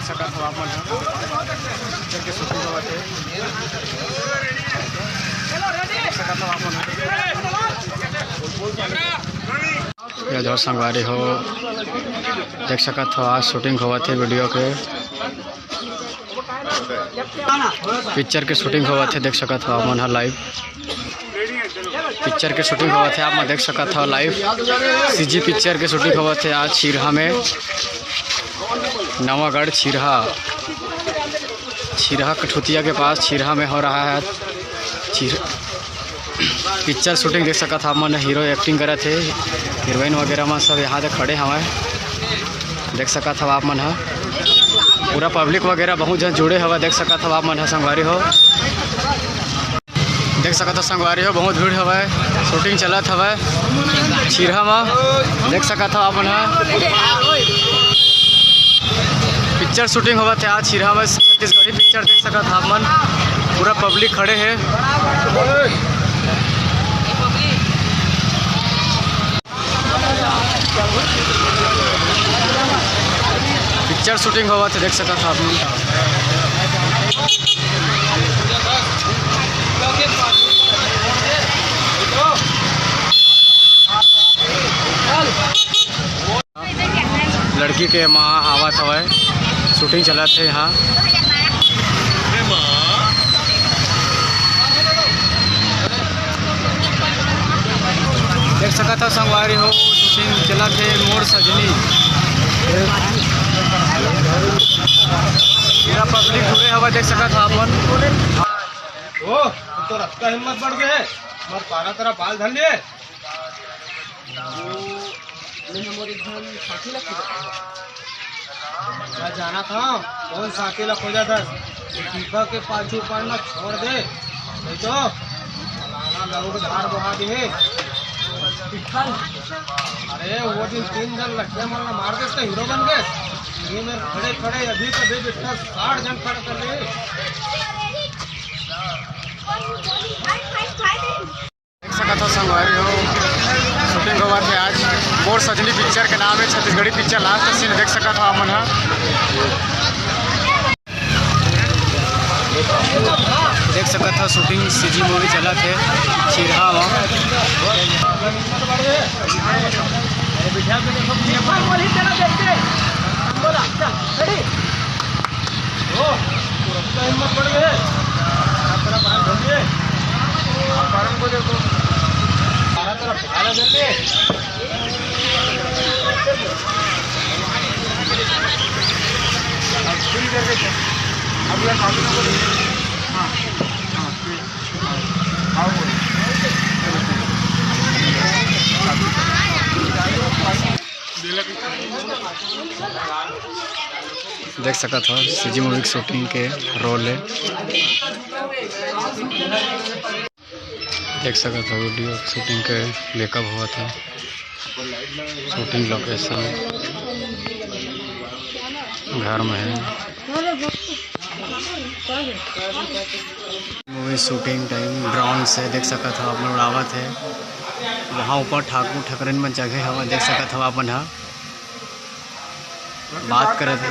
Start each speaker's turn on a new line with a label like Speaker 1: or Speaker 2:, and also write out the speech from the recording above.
Speaker 1: सकत हो आप मन पिक्चर के शूटिंग होवत है। देख सकत हो आप मन ये जो संगवारी हो देख सकत हो आज शूटिंग होवत है वीडियो के पिक्चर के शूटिंग होवत है। देख सकत हो आप मन लाइव पिक्चर के शूटिंग होवत है। आप मन देख सकत हो लाइव सीजी पिक्चर के शूटिंग होवत है आज छिरहा में नवागढ़ छिरहा कठुतिया के पास छिरहा में हो रहा है पिक्चर शूटिंग। देख सकत आप मन हीरो एक्टिंग करत है हीरोइन वगैरह में सब यहाँ से खड़े हवे। देख सकत हो आप मन पूरा पब्लिक वगैरह बहुत जन जुड़े हवा। देख सकत हो आप मन संगवारी हो देख सकत हो संगवारी हो बहुत भीड़ हवा शूटिंग चलत हवा छिरहा में। देख सकत हो आप मन पिक्चर शूटिंग होवत है आज छिरहा में छत्तीसगढ़ी पिक्चर। देख सकत आप मन पूरा पब्लिक खड़े है। पिक्चर शूटिंग होवत है देख सकत आप मन। लड़की के माँ आवत हवे शूटिंग चलत है यहाँ। देख सकत हो संगवारी हो शूटिंग चलत है मोर सजनी पूरा पब्लिक जुड़े हवा। देख सकत हो आप मन
Speaker 2: ओ तो रफ्ता हिम्मत बढ़ गए मत पारा तेरा बाल धर लिए मैं जाना था कौन साथी ला खोजा था दीपा के पाछू पड़ना छोड़ दे नहीं तो लोग धार बहा दे। अरे वो दिन 3 जन लट्ठे मारना मार दे तो हीरो बन गए ये में खड़े खड़े अभी कभी बिठा 60 जन खड़े कर ले।
Speaker 1: देख सकत हो संगवारी हो शूटिंग होवत है आज मोर सजनी पिक्चर के नाम है छत्तीसगढ़ी पिक्चर लास्ट सीन देख सकत हो आप मन देख सकत हो शूटिंग सीजी मूवी चलत है छिरहा में। देख सकत हो सीजी मूवी की शूटिंग के रोल है। देख सकत हो वीडियो शूटिंग के मेकअप हुआ था शूटिंग लोकेशन घर में है। मूवी शूटिंग टाइम ड्रोन से देख सकत हो आप उड़ावत है वहाँ ऊपर ठाकुर ठकरन में जगह हवा। देख सकत हो अपन बात करत है।